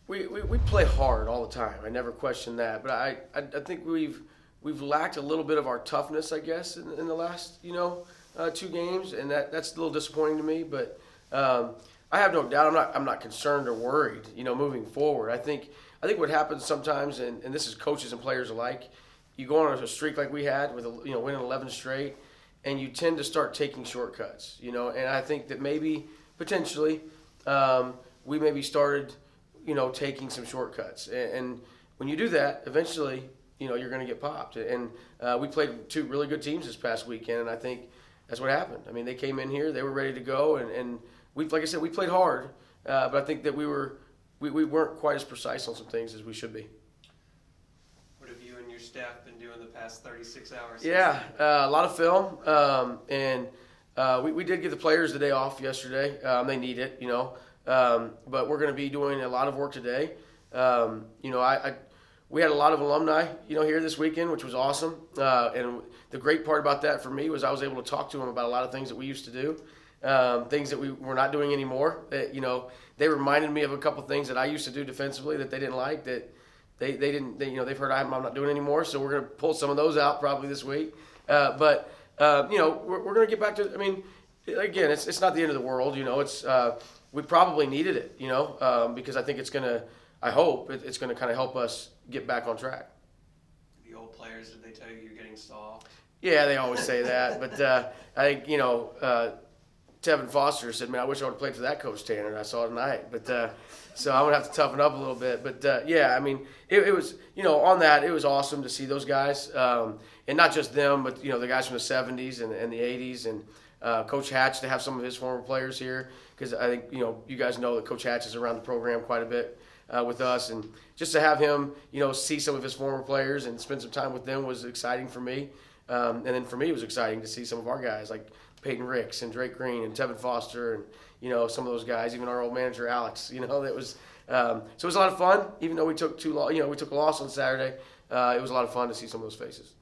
we play hard all the time. I never question that, but I think we've lacked a little bit of our toughness, I guess, in the last 2 games, and that's a little disappointing to me. But I have no doubt I'm not concerned or worried. Moving forward, I think what happens sometimes, and this is coaches and players alike, you go on a streak like we had with winning 11 straight, and you tend to start taking shortcuts. And I think that maybe potentially we maybe started taking some shortcuts, and when you do that, eventually you're going to get popped. And we played two really good teams this past weekend, and I think that's what happened. I mean, they came in here, they were ready to go, and we, like I said, we played hard, but I think that we weren't quite as precise on some things as we should be. What have you and your staff been doing the past 36 hours? Yeah, a lot of film, and we did give the players the day off yesterday. They need it, but we're going to be doing a lot of work today. We had a lot of alumni, here this weekend, which was awesome. And the great part about that for me was I was able to talk to them about a lot of things that we used to do, things that we're not doing anymore. They reminded me of a couple things that I used to do defensively that they didn't like, that they've heard I'm not doing anymore. So we're going to pull some of those out probably this week. But we're going to get back to. I mean, again, it's not the end of the world. We probably needed it. Because I think it's going to. I hope it's going to kind of help us get back on track. The old players, did they tell you you're getting soft? Yeah, they always say that. But I think, Tevin Foster said, man, I wish I would have played for that coach, Tanner. And I saw it tonight. But so I'm going to have to toughen up a little bit. But, yeah, I mean, it was, on that, it was awesome to see those guys. And not just them, but, the guys from the 70s and the 80s. And Coach Hatch, to have some of his former players here. Because I think, you guys know that Coach Hatch is around the program quite a bit. With us, and just to have him, see some of his former players and spend some time with them was exciting for me. And then for me, it was exciting to see some of our guys like Peyton Ricks and Drake Green and Tevin Foster and some of those guys, even our old manager Alex. That was so it was a lot of fun. Even though we took we took a loss on Saturday, it was a lot of fun to see some of those faces.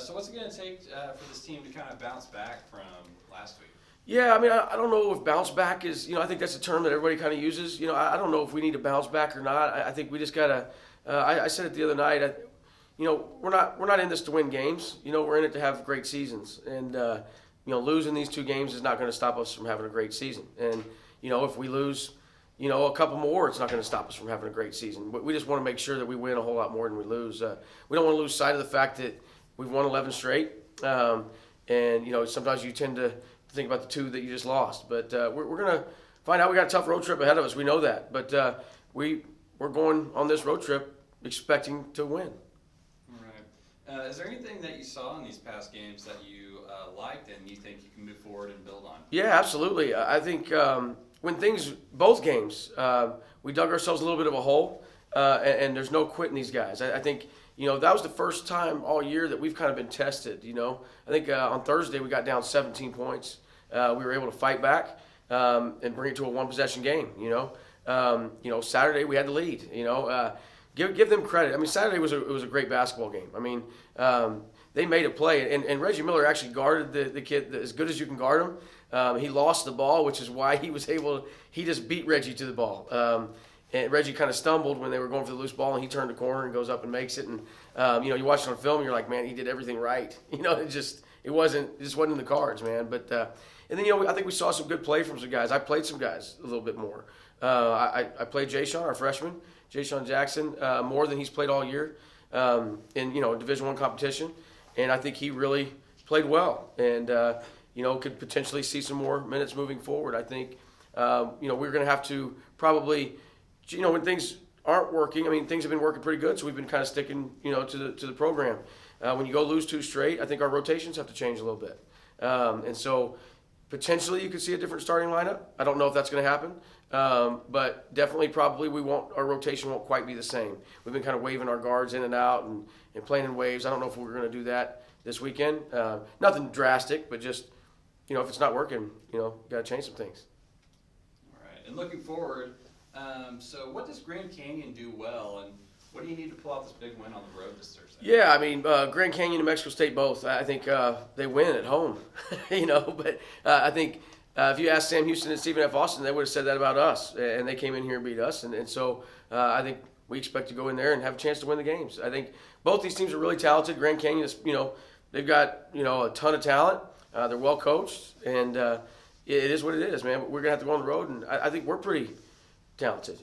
So what's it going to take for this team to kind of bounce back from last week? Yeah, I mean, I don't know if bounce back is, I think that's a term that everybody kind of uses. I don't know if we need to bounce back or not. I think we just got to, I said it the other night, we're not in this to win games. We're in it to have great seasons. And, losing these 2 games is not going to stop us from having a great season. And, if we lose, a couple more, it's not going to stop us from having a great season. But we just want to make sure that we win a whole lot more than we lose. We don't want to lose sight of the fact that we've won 11 straight. And, sometimes you tend to think about the 2 that you just lost. But we're going to find out. We got a tough road trip ahead of us. We know that. But we're going on this road trip expecting to win. Right. Is there anything that you saw in these past games that you liked and you think you can move forward and build on? Yeah, absolutely. I think both games, we dug ourselves a little bit of a hole, and there's no quitting these guys. I think that was the first time all year that we've kind of been tested. I think on Thursday we got down 17 points. We were able to fight back and bring it to a 1-possession game. Saturday we had the lead. Give them credit. I mean, Saturday was a great basketball game. I mean, they made a play, and Reggie Miller actually guarded the kid as good as you can guard him. He lost the ball, which is why he was able. He just beat Reggie to the ball. And Reggie kind of stumbled when they were going for the loose ball, and he turned the corner and goes up and makes it. And you watch it on film, and you're like, man, he did everything right. It just wasn't in the cards, man. But and then I think we saw some good play from some guys. I played some guys a little bit more. I played Jay-Sean, our freshman, Jay-Sean Jackson, more than he's played all year in Division I competition, and I think he really played well, and could potentially see some more minutes moving forward. I think we're going to have to probably. When things aren't working, I mean, things have been working pretty good, so we've been kind of sticking, to the program. When you go lose 2 straight, I think our rotations have to change a little bit. And so potentially you could see a different starting lineup. I don't know if that's going to happen, but definitely probably our rotation won't quite be the same. We've been kind of waving our guards in and out and playing in waves. I don't know if we're going to do that this weekend. Nothing drastic, but just, if it's not working, got to change some things. All right, and looking forward, so what does Grand Canyon do well, and what do you need to pull out this big win on the road this Thursday? Yeah, I mean, Grand Canyon and Mexico State both. I think they win at home, but I think if you ask Sam Houston and Stephen F. Austin, they would have said that about us, and they came in here and beat us. And so I think we expect to go in there and have a chance to win the games. I think both these teams are really talented. Grand Canyon is, they've got, a ton of talent. They're well coached, and it is what it is, man. We're going to have to go on the road, and I think we're pretty talented,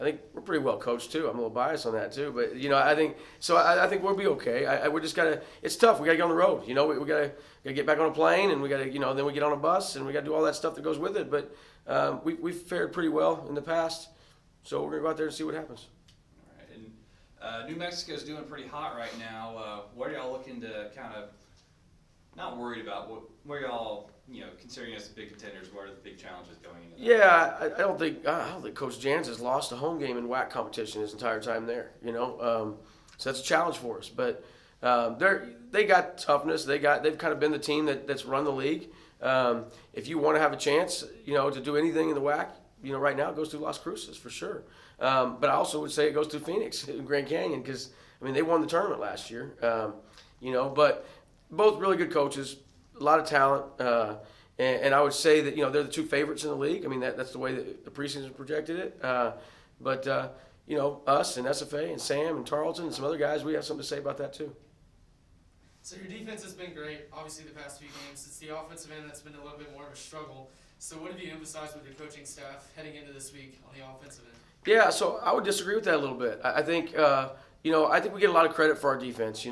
I think we're pretty well coached too. I'm a little biased on that too, but I think so. I think we'll be okay. We just gotta. It's tough. We gotta get on the road. We gotta get back on a plane, and we gotta then we get on a bus, and we gotta do all that stuff that goes with it. But we've fared pretty well in the past, so we're gonna go out there and see what happens. All right, and New Mexico's doing pretty hot right now. What are y'all looking to kind of not worried about? What are y'all considering as big contenders? What are the big challenges going into that? Yeah, I don't think Coach Jans has lost a home game in WAC competition his entire time there. So that's a challenge for us. But they got toughness. They've kind of been the team that's run the league. If you want to have a chance, to do anything in the WAC, right now it goes through Las Cruces for sure. But I also would say it goes through Phoenix and Grand Canyon because they won the tournament last year. But both really good coaches. A lot of talent, and I would say that they're the two favorites in the league. That's the way that the preseason projected it. But us and SFA and Sam and Tarleton and some other guys, we have something to say about that too. So your defense has been great, obviously the past few games. It's the offensive end that's been a little bit more of a struggle. So what have you emphasized with the coaching staff heading into this week on the offensive end? Yeah, so I would disagree with that a little bit. I think I think we get a lot of credit for our defense.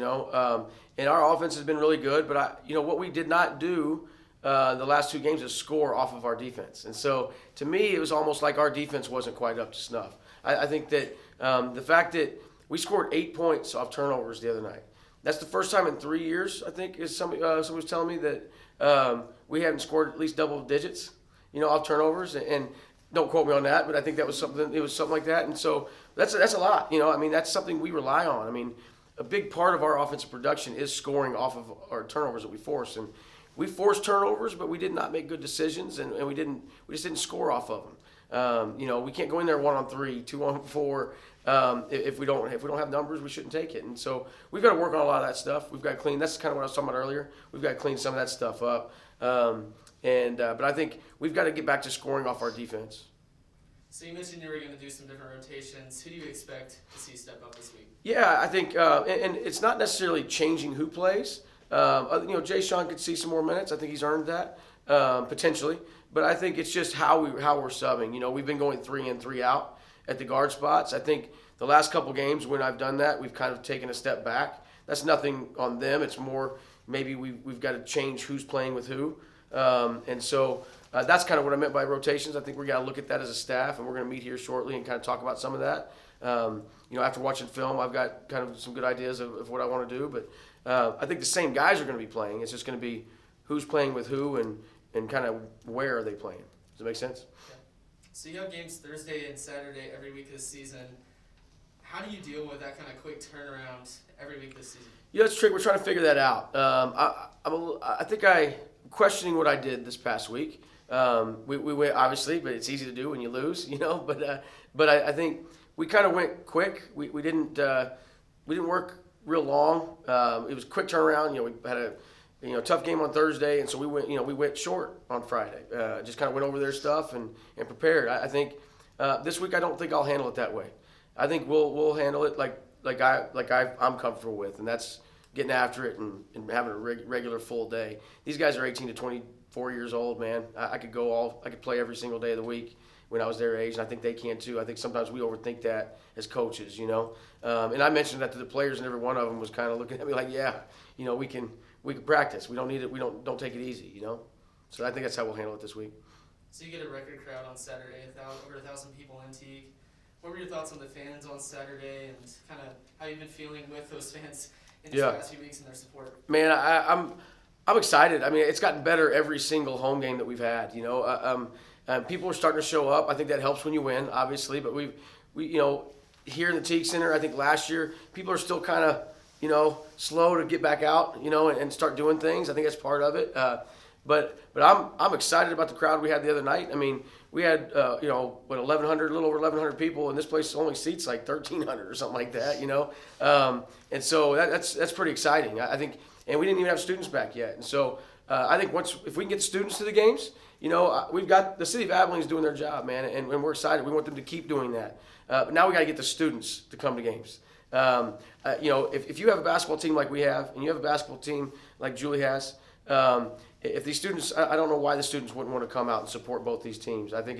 And our offense has been really good. But what we did not do the last two games is score off of our defense. And so to me, it was almost like our defense wasn't quite up to snuff. I think that the fact that we scored 8 points off turnovers the other night. That's the first time in 3 years, I think, is somebody was telling me that we haven't scored at least double digits, off turnovers. And don't quote me on that, but I think that was something. It was something like that. And so that's a lot. That's something we rely on. A big part of our offensive production is scoring off of our turnovers that we force. And we forced turnovers, but we did not make good decisions, and we just didn't score off of them. We can't go in there 1-on-3, 2-on-4. If we don't have numbers, we shouldn't take it. And so we've got to work on a lot of that stuff. We've got to clean. That's kind of what I was talking about earlier. We've got to clean some of that stuff up. But I think we've got to get back to scoring off our defense. So you mentioned you were going to do some different rotations. Who do you expect to see step up this week? Yeah, I think, and it's not necessarily changing who plays. Jay Sean could see some more minutes. I think he's earned that potentially. But I think it's just how we're subbing. We've been going 3 in, 3 out at the guard spots. I think the last couple games when I've done that, we've kind of taken a step back. That's nothing on them. It's more maybe we've got to change who's playing with who. And so that's kind of what I meant by rotations. I think we got to look at that as a staff, and we're going to meet here shortly and kind of talk about some of that. After watching film, I've got kind of some good ideas of what I want to do. But I think the same guys are going to be playing. It's just going to be who's playing with who and kind of where are they playing. Does that make sense? Yeah. So you have games Thursday and Saturday every week this season. How do you deal with that kind of quick turnaround every week this season? Yeah, it's tricky. We're trying to figure that out. I think I'm questioning what I did this past week. We went obviously, but it's easy to do when you lose, But I think we kind of went quick. We didn't work real long. It was a quick turnaround. We had a tough game on Thursday, and so we went short on Friday. Just kind of went over their stuff and prepared. I think this week I don't think I'll handle it that way. I think we'll handle it like I'm comfortable with, and that's getting after it and having a regular full day. These guys are 18 to 24 years old, man. I could play every single day of the week when I was their age, and I think they can too. I think sometimes we overthink that as coaches, And I mentioned that to the players, and every one of them was kind of looking at me like, yeah, we can practice. We don't need it. We don't take it easy, So I think that's how we'll handle it this week. So you get a record crowd on Saturday, over 1,000 people in Teague. What were your thoughts on the fans on Saturday and kind of how you've been feeling with those fans in these past few weeks and their support? Man, I'm excited. It's gotten better every single home game that we've had. People are starting to show up. I think that helps when you win, obviously. But we here in the Teague Center, I think last year people are still kind of slow to get back out, and start doing things. I think that's part of it. But I'm excited about the crowd we had the other night. We had 1,100, a little over 1,100 people, and this place only seats like 1,300 or something like that, And so that's pretty exciting. I think, and we didn't even have students back yet. And so I think if we can get students to the games, we've got the city of Abilene's doing their job, man, and we're excited. We want them to keep doing that. But now we got to get the students to come to games. If you have a basketball team like we have, and you have a basketball team like Julie has, if these students, I don't know why the students wouldn't want to come out and support both these teams. I think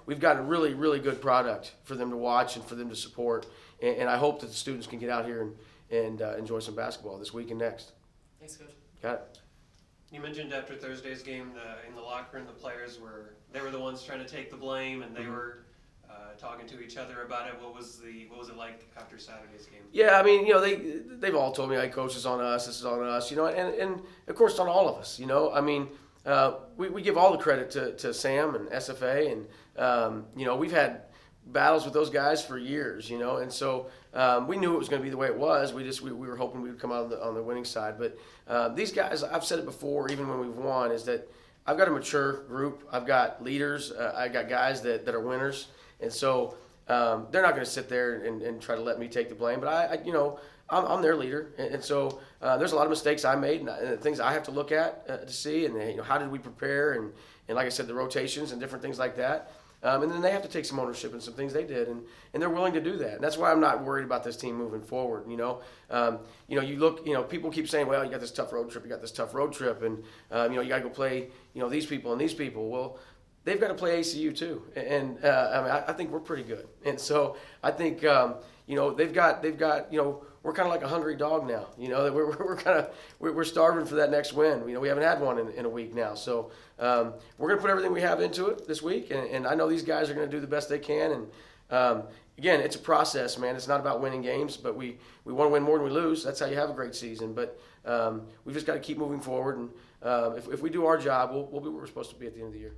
we've got a really, really good product for them to watch and for them to support. And I hope that the students can get out here and enjoy some basketball this week and next. Thanks, Coach. Got it. You mentioned after Thursday's game, in the locker room, the players were the ones trying to take the blame, and they were talking to each other about it. What was it like after Saturday's game? Yeah, I mean, they've all told me, like, coach, is on us, this is on us, and of course it's on all of us, I mean, we give all the credit to Sam and SFA, and we've had battles with those guys for years, and so we knew it was going to be the way it was. We were hoping we would come out on the winning side, but these guys, I've said it before, even when we've won, is that I've got a mature group. I've got leaders. I've got guys that are winners, and so they're not going to sit there and try to let me take the blame. But I'm their leader, and so there's a lot of mistakes I made and things I have to look at to see, and how did we prepare, and like I said, the rotations and different things like that. And then they have to take some ownership in some things they did, and they're willing to do that. And that's why I'm not worried about this team moving forward. You look, people keep saying, well, you got this tough road trip, and you got to go play, these people and these people. Well, they've got to play ACU too, and I think we're pretty good. And so I think they've got we're kind of like a hungry dog now. That we're starving for that next win. We haven't had one in a week now, so we're going to put everything we have into it this week, and I know these guys are going to do the best they can. And again, it's a process, man. It's not about winning games, but we want to win more than we lose. That's how you have a great season. But we've just got to keep moving forward, and if we do our job, we'll be where we're supposed to be at the end of the year.